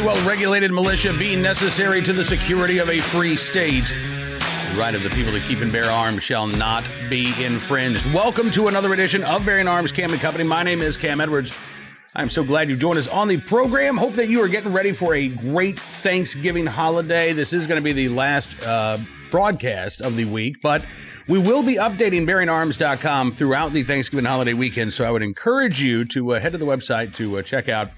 well-regulated militia being necessary to the security of a free state. The right of the people to keep and bear arms shall not be infringed. Welcome to another edition of Bearing Arms Cam & Company. My name is Cam Edwards. I'm so glad you've joined us on the program. Hope that you are getting ready for a great Thanksgiving holiday. This is going to be the last broadcast of the week, but we will be updating bearingarms.com throughout the Thanksgiving holiday weekend, so I would encourage you to head to the website to check out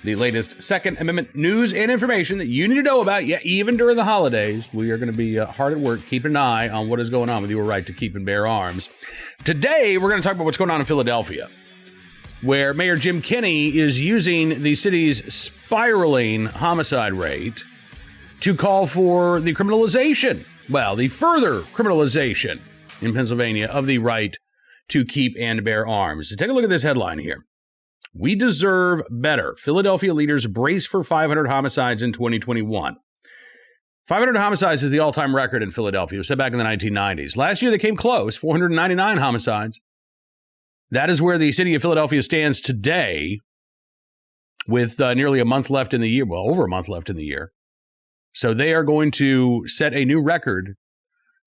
the latest Second Amendment news and information that you need to know about, even during the holidays. We are going to be hard at work keeping an eye on what is going on with your right to keep and bear arms. Today, we're going to talk about what's going on in Philadelphia, where Mayor Jim Kenney is using the city's spiraling homicide rate to call for the criminalization, the further criminalization in Pennsylvania of the right to keep and bear arms. So take a look at this headline here. We deserve better. Philadelphia leaders brace for 500 homicides in 2021. 500 homicides is the all-time record in Philadelphia. It was set back in the 1990s. Last year, they came close, 499 homicides. That is where the city of Philadelphia stands today with nearly a month left in the year, over a month left in the year. So they are going to set a new record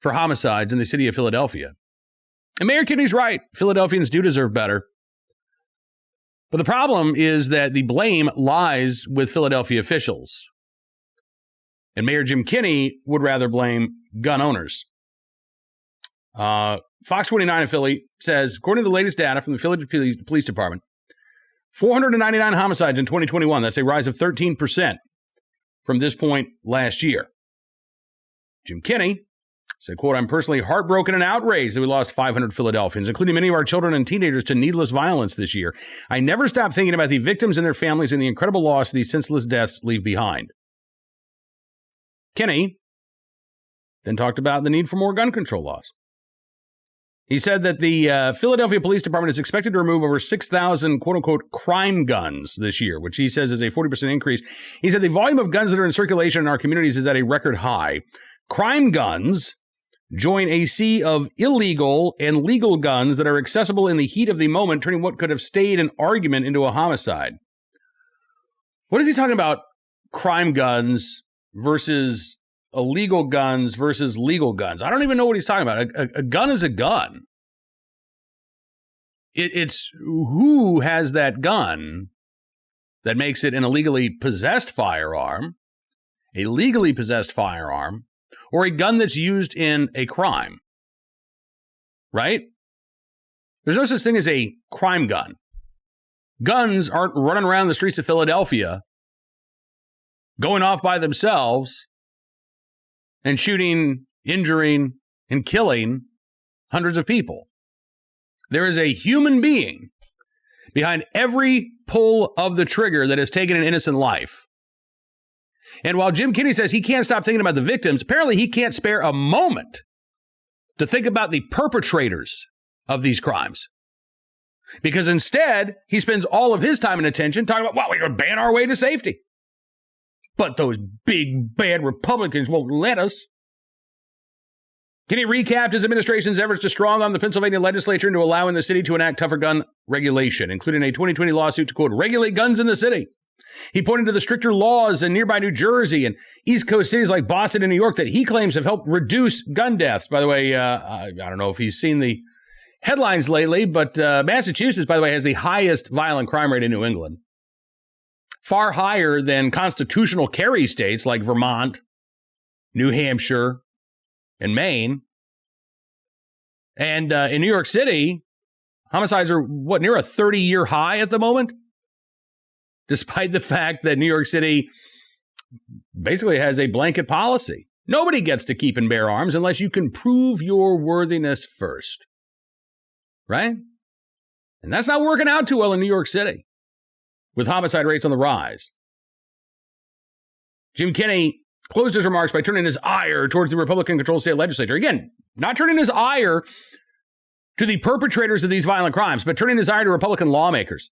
for homicides in the city of Philadelphia. And Mayor Kenney's right. Philadelphians do deserve better. But the problem is that the blame lies with Philadelphia officials. And Mayor Jim Kenney would rather blame gun owners. Fox 29 in Philly says, according to the latest data from the Philadelphia Police Department, 499 homicides in 2021. That's a rise of 13% from this point last year. Jim Kenney said, quote, I'm personally heartbroken and outraged that we lost 500 Philadelphians, including many of our children and teenagers, to needless violence this year. I never stop thinking about the victims and their families and the incredible loss these senseless deaths leave behind. Kenney then talked about the need for more gun control laws. He said that the Philadelphia Police Department is expected to remove over 6,000, quote-unquote, crime guns this year, which he says is a 40% increase. He said the volume of guns that are in circulation in our communities is at a record high. Crime guns join a sea of illegal and legal guns that are accessible in the heat of the moment, turning what could have stayed an argument into a homicide. What is he talking about? Crime guns versus illegal guns versus legal guns. I don't even know what he's talking about. A gun is a gun. It's who has that gun that makes it an illegally possessed firearm, a legally possessed firearm, or a gun that's used in a crime. Right? There's no such thing as a crime gun. Guns aren't running around the streets of Philadelphia going off by themselves and shooting, injuring, and killing hundreds of people. There is a human being behind every pull of the trigger that has taken an innocent life. And while Jim Kenney says he can't stop thinking about the victims, apparently he can't spare a moment to think about the perpetrators of these crimes. Because instead, he spends all of his time and attention talking about, we're going to ban our way to safety. But those big, bad Republicans won't let us. Kenney recapped his administration's efforts to strong arm the Pennsylvania legislature into allowing the city to enact tougher gun regulation, including a 2020 lawsuit to, quote, regulate guns in the city. He pointed to the stricter laws in nearby New Jersey and East Coast cities like Boston and New York that he claims have helped reduce gun deaths. By the way, I don't know if he's seen the headlines lately, but Massachusetts, by the way, has the highest violent crime rate in New England. Far higher than constitutional carry states like Vermont, New Hampshire, and Maine. And in New York City, homicides are, near a 30-year high at the moment? Despite the fact that New York City basically has a blanket policy. Nobody gets to keep and bear arms unless you can prove your worthiness first. Right? And that's not working out too well in New York City, with homicide rates on the rise. Jim Kenney closed his remarks by turning his ire towards the Republican-controlled state legislature. Again, not turning his ire to the perpetrators of these violent crimes, but turning his ire to Republican lawmakers,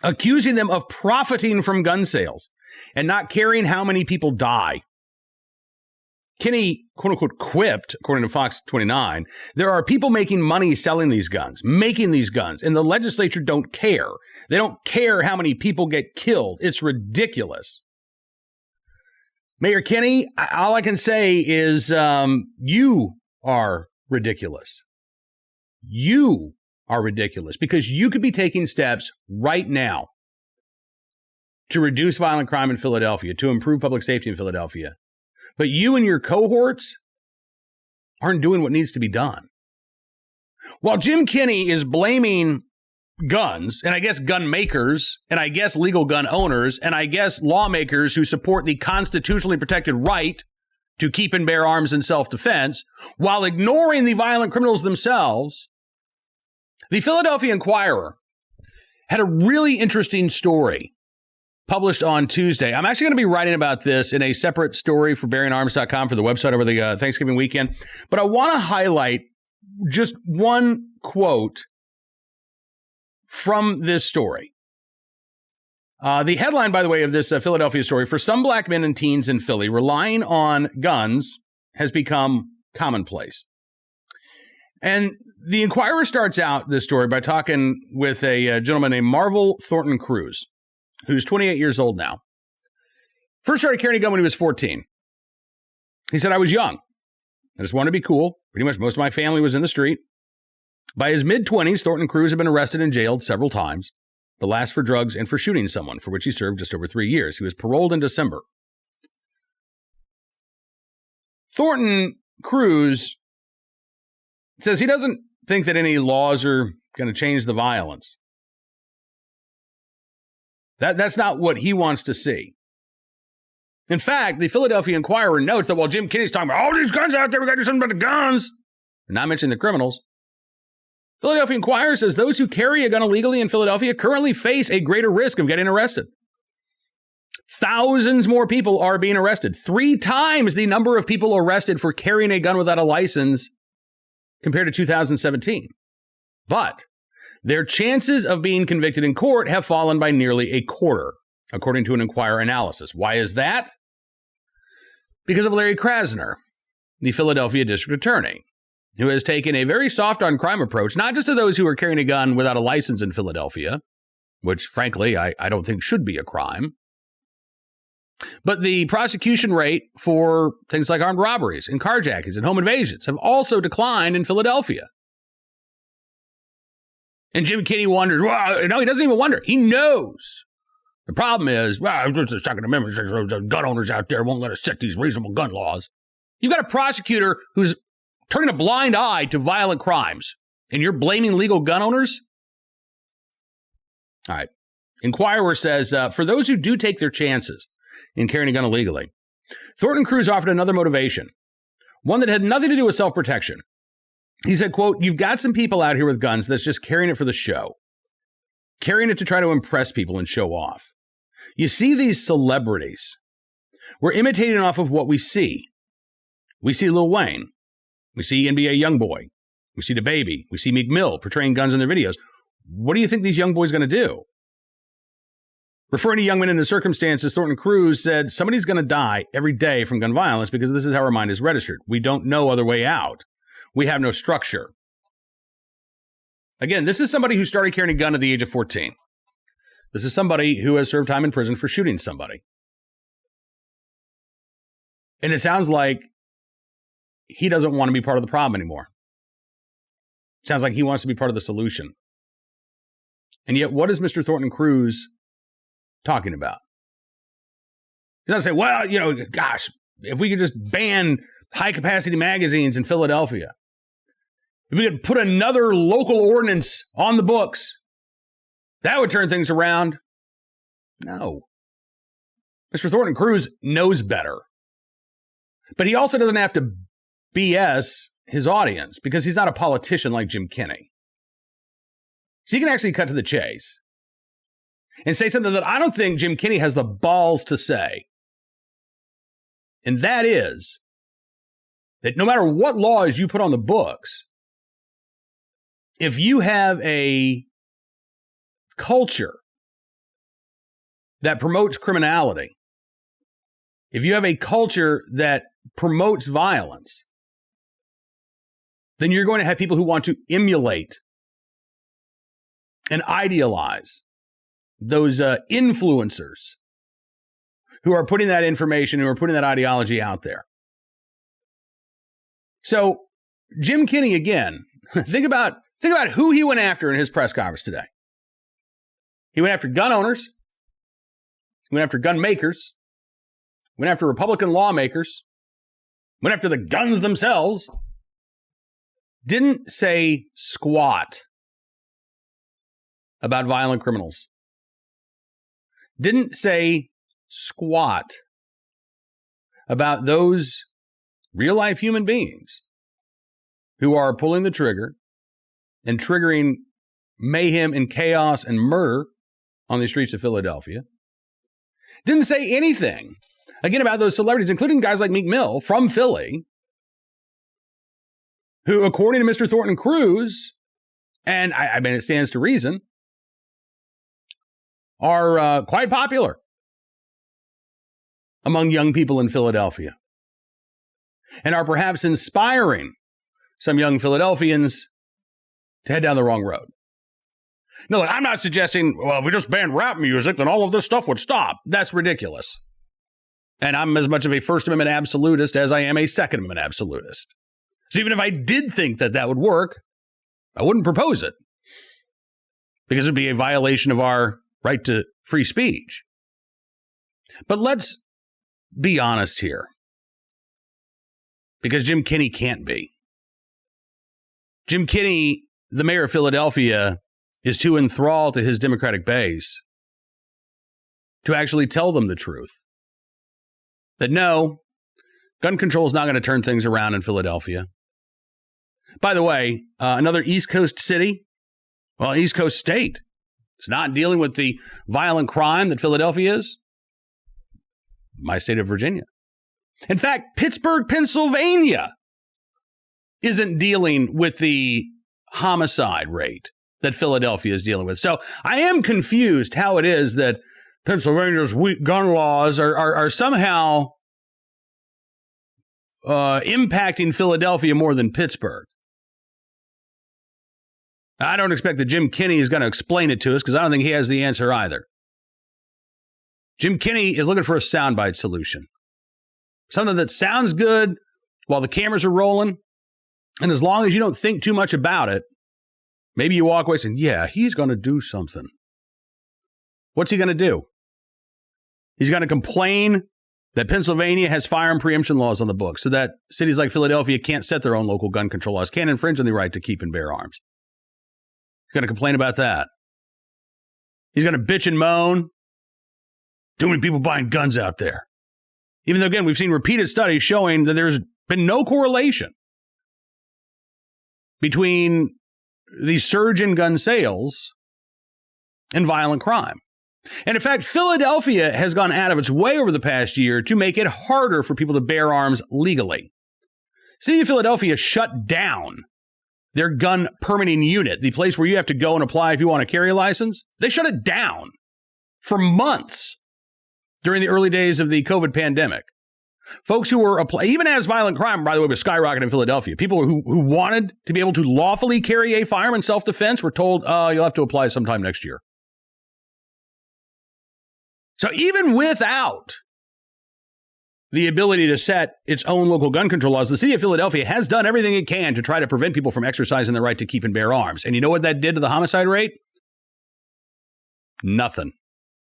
accusing them of profiting from gun sales and not caring how many people die. Kenney, quote unquote, quipped, according to Fox 29, there are people making money selling these guns, and the legislature don't care. They don't care how many people get killed. It's ridiculous. Mayor Kenney, all I can say is you are ridiculous. You are ridiculous because you could be taking steps right now to reduce violent crime in Philadelphia, to improve public safety in Philadelphia. But you and your cohorts aren't doing what needs to be done. While Jim Kenney is blaming guns, and I guess gun makers, and I guess legal gun owners, and I guess lawmakers who support the constitutionally protected right to keep and bear arms in self-defense, while ignoring the violent criminals themselves, the Philadelphia Inquirer had a really interesting story published on Tuesday. I'm actually going to be writing about this in a separate story for bearingarms.com for the website over the Thanksgiving weekend. But I want to highlight just one quote from this story. The headline, by the way, of this Philadelphia story: for some black men and teens in Philly, relying on guns has become commonplace. And the Inquirer starts out this story by talking with a gentleman named Marvel Thornton Cruz, who's 28 years old now. First started carrying a gun when he was 14. He said, I was young. I just wanted to be cool. Pretty much most of my family was in the street. By his mid-20s, Thornton Cruz had been arrested and jailed several times, the last for drugs and for shooting someone, for which he served just over 3 years. He was paroled in December. Thornton Cruz says he doesn't think that any laws are going to change the violence. That's not what he wants to see. In fact, the Philadelphia Inquirer notes that while Jim Kenney's talking about all these guns out there, we got to do something about the guns, not mentioning the criminals, Philadelphia Inquirer says those who carry a gun illegally in Philadelphia currently face a greater risk of getting arrested. Thousands more people are being arrested. 3 times the number of people arrested for carrying a gun without a license compared to 2017. But their chances of being convicted in court have fallen by nearly a quarter, according to an Inquirer analysis. Why is that? Because of Larry Krasner, the Philadelphia district attorney, who has taken a very soft on crime approach, not just to those who are carrying a gun without a license in Philadelphia, which frankly I don't think should be a crime, but the prosecution rate for things like armed robberies and carjackings and home invasions have also declined in Philadelphia. And Jim Kenney wonders, well, no, he doesn't even wonder. He knows. The problem is, well, just the Second Amendment says the gun owners out there won't let us set these reasonable gun laws. You've got a prosecutor who's turning a blind eye to violent crimes, and you're blaming legal gun owners? All right. Inquirer says, for those who do take their chances in carrying a gun illegally, Thornton Cruz offered another motivation, one that had nothing to do with self-protection. He said, quote, you've got some people out here with guns that's just carrying it for the show, carrying it to try to impress people and show off. You see these celebrities. We're imitating off of what we see. We see Lil Wayne. We see NBA Youngboy. We see DaBaby. We see Meek Mill portraying guns in their videos. What do you think these young boys are going to do? Referring to young men in the circumstances, Thornton Cruz said, somebody's going to die every day from gun violence because this is how our mind is registered. We don't know other way out. We have no structure. Again, this is somebody who started carrying a gun at the age of 14. This is somebody who has served time in prison for shooting somebody. And it sounds like he doesn't want to be part of the problem anymore. It sounds like he wants to be part of the solution. And yet, what is Mr. Thornton Cruz talking about? He's not saying, well, gosh, if we could just ban high-capacity magazines in Philadelphia, if we could put another local ordinance on the books, that would turn things around. No. Mr. Thornton Cruz knows better. But he also doesn't have to BS his audience because he's not a politician like Jim Kenney. So he can actually cut to the chase and say something that I don't think Jim Kenney has the balls to say. And that is that no matter what laws you put on the books, if you have a culture that promotes criminality, if you have a culture that promotes violence, then you're going to have people who want to emulate and idealize those influencers who are putting that information, who are putting that ideology out there. So Jim Kenney, again, think about who he went after in his press conference today. He went after gun owners. He went after gun makers. Went after Republican lawmakers. Went after the guns themselves. Didn't say squat about violent criminals. Didn't say squat about those real-life human beings who are pulling the trigger and triggering mayhem and chaos and murder on the streets of Philadelphia. Didn't say anything, again, about those celebrities, including guys like Meek Mill from Philly, who, according to Mr. Thornton Cruz, and I mean, it stands to reason, are quite popular among young people in Philadelphia and are perhaps inspiring some young Philadelphians to head down the wrong road. No, look, I'm not suggesting, well, if we just banned rap music, then all of this stuff would stop. That's ridiculous. And I'm as much of a First Amendment absolutist as I am a Second Amendment absolutist. So even if I did think that that would work, I wouldn't propose it, because it would be a violation of our right to free speech. But let's be honest here, because Jim Kenney can't be. Jim Kenney, the mayor of Philadelphia, is too enthralled to his Democratic base to actually tell them the truth. That no, gun control is not going to turn things around in Philadelphia. By the way, another East Coast city, well, East Coast state, it's not dealing with the violent crime that Philadelphia is. My state of Virginia. In fact, Pittsburgh, Pennsylvania isn't dealing with the homicide rate that Philadelphia is dealing with. So I am confused how it is that Pennsylvania's weak gun laws are somehow impacting Philadelphia more than Pittsburgh. I don't expect that Jim Kenney is going to explain it to us, because I don't think he has the answer either. Jim Kenney is looking for a soundbite solution. Something that sounds good while the cameras are rolling, and as long as you don't think too much about it, maybe you walk away saying, yeah, he's going to do something. What's he going to do? He's going to complain that Pennsylvania has firearm preemption laws on the books so that cities like Philadelphia can't set their own local gun control laws, can't infringe on the right to keep and bear arms. He's going to complain about that. He's going to bitch and moan. Too many people buying guns out there. Even though, again, we've seen repeated studies showing that there's been no correlation between the surge in gun sales and violent crime. And in fact, Philadelphia has gone out of its way over the past year to make it harder for people to bear arms legally. City of Philadelphia shut down their gun permitting unit, the place where you have to go and apply if you want to carry a license. They shut it down for months during the early days of the COVID pandemic. Folks who were, even as violent crime, by the way, was skyrocketing in Philadelphia, people who wanted to be able to lawfully carry a firearm in self-defense were told, you'll have to apply sometime next year. So even without the ability to set its own local gun control laws, the city of Philadelphia has done everything it can to try to prevent people from exercising their right to keep and bear arms. And you know what that did to the homicide rate? Nothing.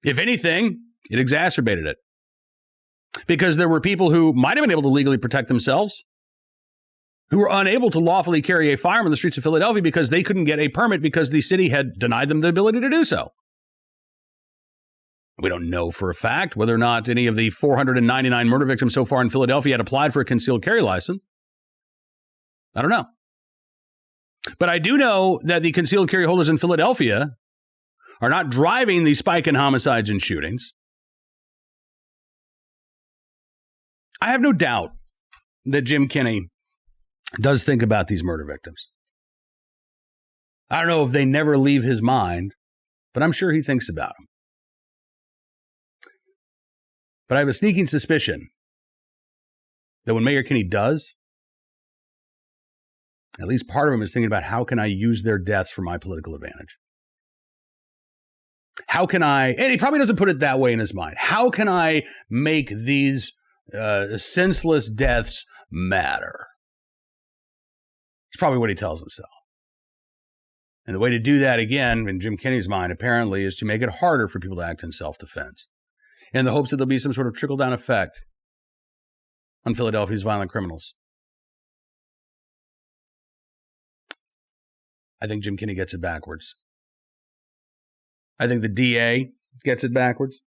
If anything, it exacerbated it. Because there were people who might have been able to legally protect themselves who were unable to lawfully carry a firearm in the streets of Philadelphia because they couldn't get a permit because the city had denied them the ability to do so. We don't know for a fact whether or not any of the 499 murder victims so far in Philadelphia had applied for a concealed carry license. I don't know. But I do know that the concealed carry holders in Philadelphia are not driving the spike in homicides and shootings. I have no doubt that Jim Kenney does think about these murder victims. I don't know if they never leave his mind, but I'm sure he thinks about them. But I have a sneaking suspicion that when Mayor Kenney does, at least part of him is thinking about how can I use their deaths for my political advantage. How can I, and he probably doesn't put it that way in his mind, how can I make these senseless deaths matter? It's probably what he tells himself. And the way to do that, again, in Jim Kenney's mind, apparently, is to make it harder for people to act in self-defense, in the hopes that there'll be some sort of trickle-down effect on Philadelphia's violent criminals. I think Jim Kenney gets it backwards. I think the DA gets it backwards.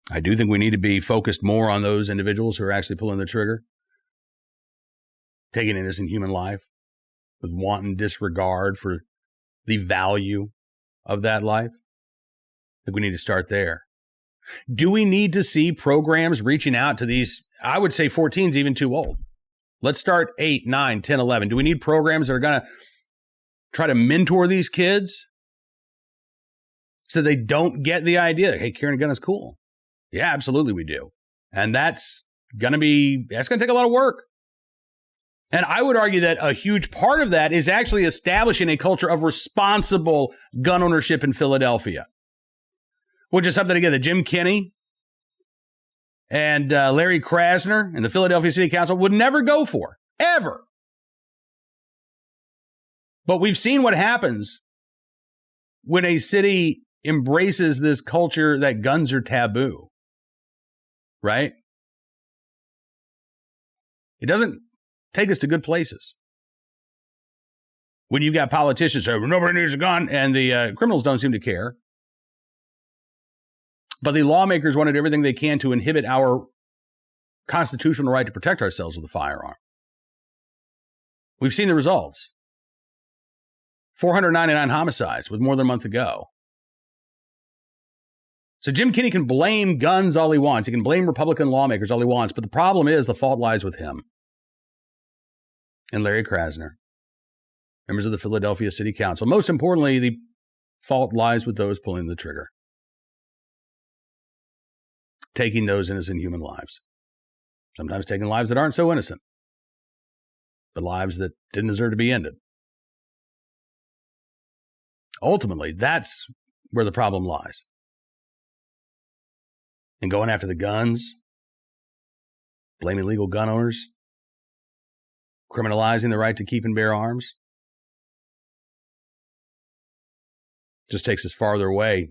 I do think we need to be focused more on those individuals who are actually pulling the trigger, taking innocent human life with wanton disregard for the value of that life. I think we need to start there. Do we need to see programs reaching out to these? I would say 14 is even too old. Let's start 8, 9, 10, 11. Do we need programs that are going to try to mentor these kids so they don't get the idea that, hey, carrying a gun is cool? Yeah, absolutely we do. And that's going to take a lot of work. And I would argue that a huge part of that is actually establishing a culture of responsible gun ownership in Philadelphia, which is something, again, that Jim Kenney and Larry Krasner and the Philadelphia City Council would never go for, ever. But we've seen what happens when a city embraces this culture that guns are taboo, right? It doesn't take us to good places. When you've got politicians saying, nobody needs a gun, and the criminals don't seem to care. But the lawmakers wanted everything they can to inhibit our constitutional right to protect ourselves with a firearm. We've seen the results. 499 homicides with more than a month to go. So Jim Kenney can blame guns all he wants. He can blame Republican lawmakers all he wants. But the problem is the fault lies with him and Larry Krasner, members of the Philadelphia City Council. Most importantly, the fault lies with those pulling the trigger, taking those innocent human lives, sometimes taking lives that aren't so innocent, but lives that didn't deserve to be ended. Ultimately, that's where the problem lies. And going after the guns, blaming legal gun owners, criminalizing the right to keep and bear arms, just takes us farther away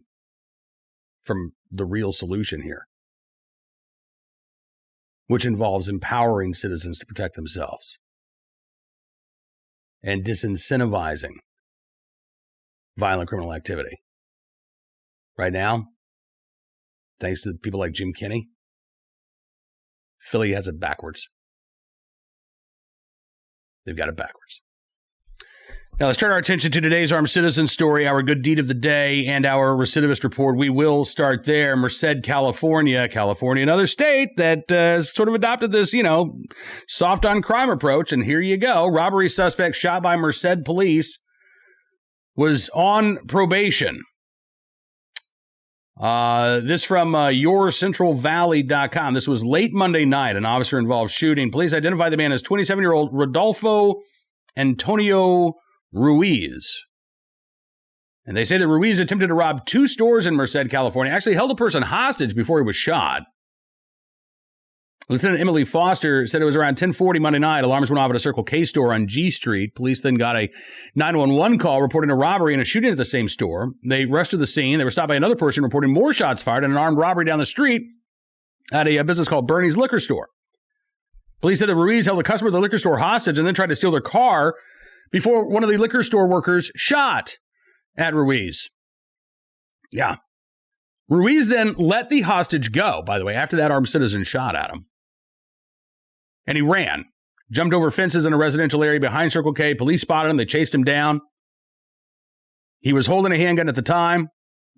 from the real solution here, which involves empowering citizens to protect themselves and disincentivizing violent criminal activity. Right now, thanks to people like Jim Kenney, Philly has it backwards. They've got it backwards. Now, let's turn our attention to today's armed citizen story, our good deed of the day, and our recidivist report. We will start there. Merced, California, another state that has sort of adopted this, soft on crime approach. And here you go. Robbery suspect shot by Merced police was on probation. This from yourcentralvalley.com. This was late Monday night, an officer-involved shooting. Police identified the man as 27-year-old Rodolfo Antonio Ruiz. And they say that Ruiz attempted to rob 2 stores in Merced, California, actually held a person hostage before he was shot. Lieutenant Emily Foster said it was around 10:40 Monday night. Alarms went off at a Circle K store on G Street. Police then got a 911 call reporting a robbery and a shooting at the same store. They rushed to the scene. They were stopped by another person reporting more shots fired and an armed robbery down the street at a business called Bernie's Liquor Store. Police said that Ruiz held a customer at the liquor store hostage and then tried to steal their car before one of the liquor store workers shot at Ruiz. Yeah. Ruiz then let the hostage go, by the way, after that armed citizen shot at him. And he ran, jumped over fences in a residential area behind Circle K. Police spotted him. They chased him down. He was holding a handgun at the time.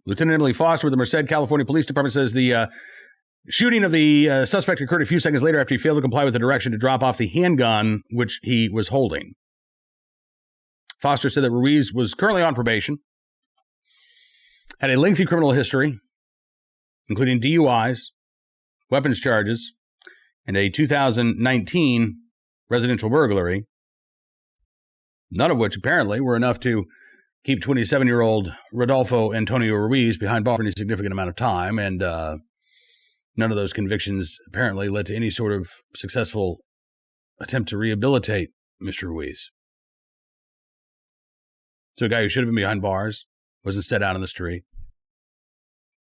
Lieutenant Emily Foster with the Merced, California Police Department says the shooting of the suspect occurred a few seconds later after he failed to comply with the direction to drop off the handgun which he was holding. Foster said that Ruiz was currently on probation, had a lengthy criminal history, including DUIs, weapons charges, and a 2019 residential burglary, none of which apparently were enough to keep 27-year-old Rodolfo Antonio Ruiz behind bars for any significant amount of time, and none of those convictions apparently led to any sort of successful attempt to rehabilitate Mr. Ruiz. So a guy who should have been behind bars was instead out on the street.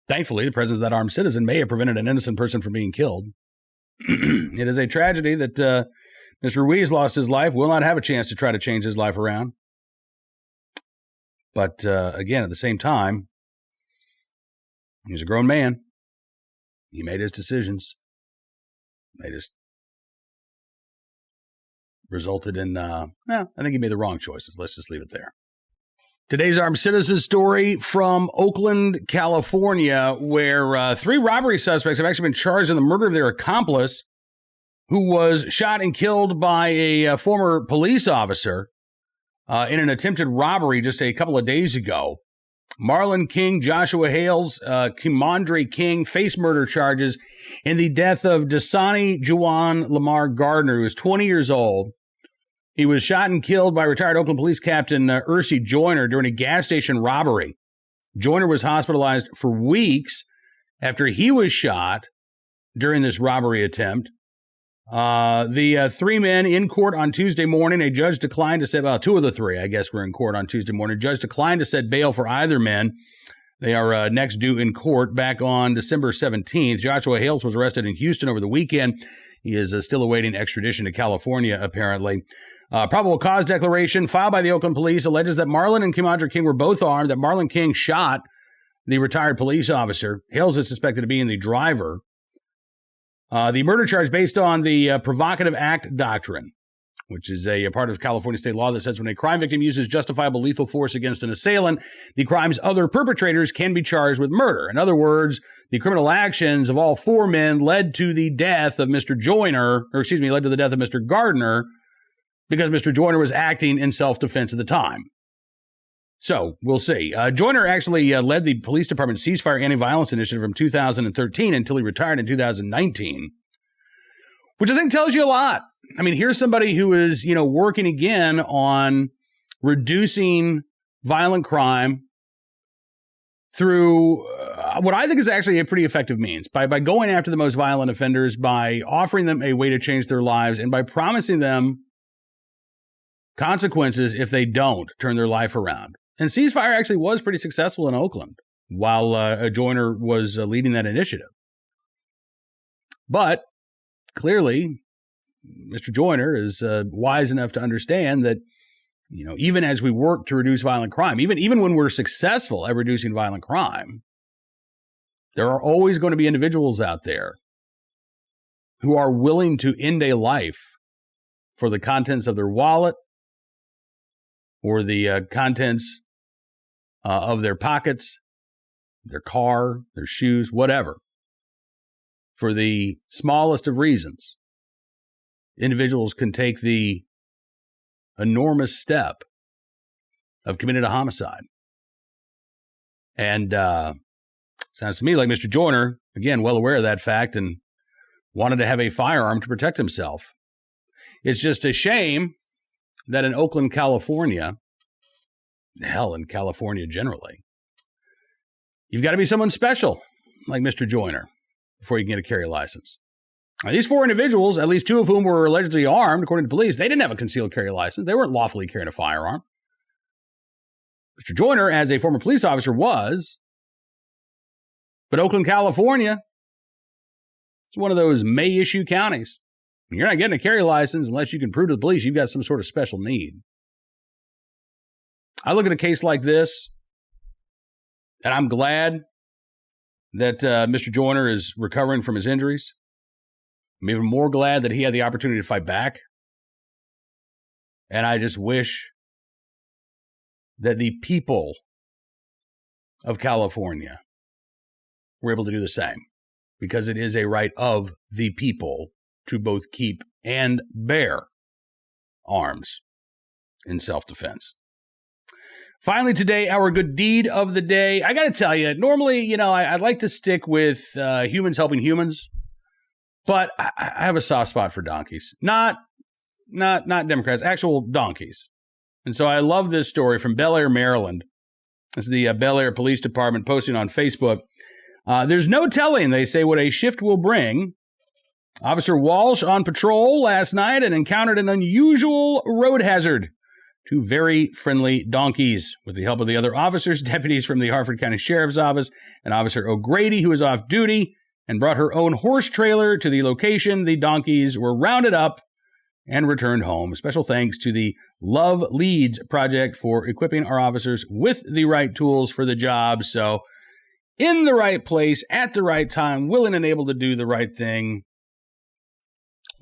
Thankfully, the presence of that armed citizen may have prevented an innocent person from being killed. It is a tragedy that Mr. Ruiz lost his life, will not have a chance to try to change his life around. But again, at the same time, he's a grown man. He made his decisions. They just resulted in, I think he made the wrong choices. Let's just leave it there. Today's armed citizen story from Oakland, California, where 3 robbery suspects have actually been charged in the murder of their accomplice, who was shot and killed by a former police officer in an attempted robbery just a couple of days ago. Marlon King, Joshua Hales, Kimondre King face murder charges in the death of Dasani Juwan Lamar Gardner, who was 20 years old. He was shot and killed by retired Oakland Police Captain Ursi Joyner during a gas station robbery. Joyner was hospitalized for weeks after he was shot during this robbery attempt. The 3 men in court on Tuesday morning, a judge declined to set, 2 of the 3, I guess, were in court on Tuesday morning. A judge declined to set bail for either men. They are next due in court back on December 17th. Joshua Hales was arrested in Houston over the weekend. He is still awaiting extradition to California, apparently. Probable cause declaration filed by the Oakland police alleges that Marlon and Kimondre King were both armed, that Marlon King shot the retired police officer. Hales is suspected of being the driver. The murder charge based on the provocative act doctrine, which is a part of California state law that says when a crime victim uses justifiable lethal force against an assailant, the crime's other perpetrators can be charged with murder. In other words, the criminal actions of all 4 men led to the death of Mr. led to the death of Mr. Gardner, because Mr. Joyner was acting in self-defense at the time. So, we'll see. Joyner actually led the police department's ceasefire anti-violence initiative from 2013 until he retired in 2019, which I think tells you a lot. I mean, here's somebody who is, working again on reducing violent crime through what I think is actually a pretty effective means, by going after the most violent offenders, by offering them a way to change their lives, and by promising them consequences if they don't turn their life around. And ceasefire actually was pretty successful in Oakland while Joyner was leading that initiative. But clearly, Mr. Joyner is wise enough to understand that, even as we work to reduce violent crime, even when we're successful at reducing violent crime, there are always going to be individuals out there who are willing to end a life for the contents of their wallet, or the contents of their pockets, their car, their shoes, whatever. For the smallest of reasons, individuals can take the enormous step of committing a homicide. And sounds to me like Mr. Joyner, again, well aware of that fact and wanted to have a firearm to protect himself. It's just a shame that in Oakland, California, hell, in California generally, you've got to be someone special like Mr. Joyner before you can get a carry license. Now, these 4 individuals, at least 2 of whom were allegedly armed, according to police, they didn't have a concealed carry license. They weren't lawfully carrying a firearm. Mr. Joyner, as a former police officer, was. But Oakland, California, it's one of those may-issue counties. You're not getting a carry license unless you can prove to the police you've got some sort of special need. I look at a case like this, and I'm glad that Mr. Joyner is recovering from his injuries. I'm even more glad that he had the opportunity to fight back. And I just wish that the people of California were able to do the same, because it is a right of the people to both keep and bear arms in self-defense. Finally today, our good deed of the day. I got to tell you, normally, I'd like to stick with humans helping humans, but I have a soft spot for donkeys. Not Democrats, actual donkeys. And so I love this story from Bel Air, Maryland. It's the Bel Air Police Department posting on Facebook. There's no telling, they say, what a shift will bring. Officer Walsh on patrol last night and encountered an unusual road hazard. Two very friendly donkeys. With the help of the other officers, deputies from the Harford County Sheriff's Office, and Officer O'Grady, who was off duty, and brought her own horse trailer to the location, the donkeys were rounded up and returned home. Special thanks to the Love Leads Project for equipping our officers with the right tools for the job. So, in the right place, at the right time, willing and able to do the right thing.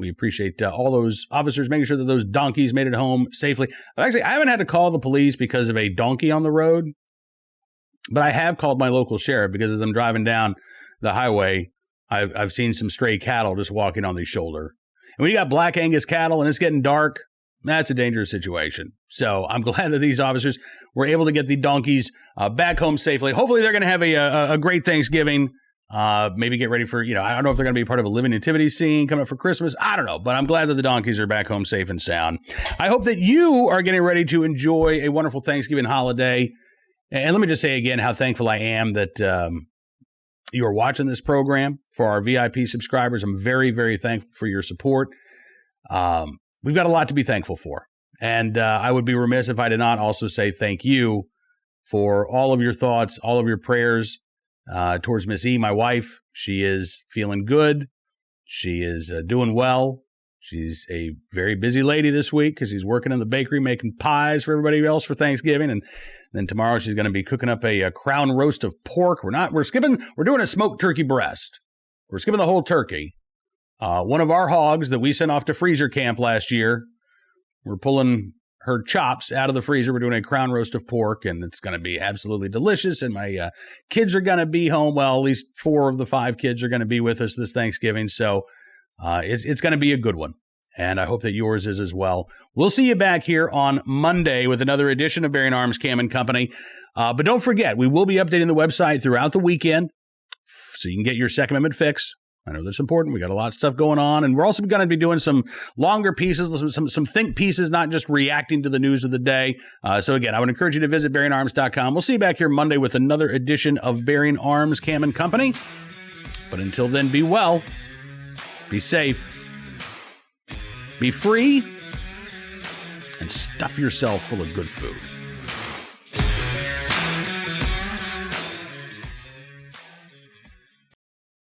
We appreciate all those officers making sure that those donkeys made it home safely. Actually, I haven't had to call the police because of a donkey on the road, but I have called my local sheriff because as I'm driving down the highway, I've seen some stray cattle just walking on the shoulder. And when you got Black Angus cattle and it's getting dark, that's a dangerous situation. So I'm glad that these officers were able to get the donkeys back home safely. Hopefully they're going to have a great Thanksgiving. Maybe get ready for, I don't know if they're going to be part of a living nativity scene coming up for Christmas. I don't know, but I'm glad that the donkeys are back home safe and sound. I hope that you are getting ready to enjoy a wonderful Thanksgiving holiday. And let me just say again how thankful I am that you are watching this program. For our VIP subscribers, I'm very, very thankful for your support. We've got a lot to be thankful for. And I would be remiss if I did not also say thank you for all of your thoughts, all of your prayers, towards Miss E, my wife. She is feeling good. She is doing well. She's a very busy lady this week because she's working in the bakery making pies for everybody else for Thanksgiving. And then tomorrow she's going to be cooking up a crown roast of pork. We're doing a smoked turkey breast. We're skipping the whole turkey. One of our hogs that we sent off to freezer camp last year, we're pulling her chops out of the freezer. We're doing a crown roast of pork, and it's going to be absolutely delicious. And my kids are going to be home. Well, at least 4 of the 5 kids are going to be with us this Thanksgiving. So it's going to be a good one. And I hope that yours is as well. We'll see you back here on Monday with another edition of Bearing Arms Cam and Company. But don't forget, we will be updating the website throughout the weekend so you can get your Second Amendment fix. I know that's important. We got a lot of stuff going on. And we're also going to be doing some longer pieces, some think pieces, not just reacting to the news of the day. So again, I would encourage you to visit bearingarms.com. We'll see you back here Monday with another edition of Bearing Arms Cam and Company. But until then, be well, be safe, be free, and stuff yourself full of good food.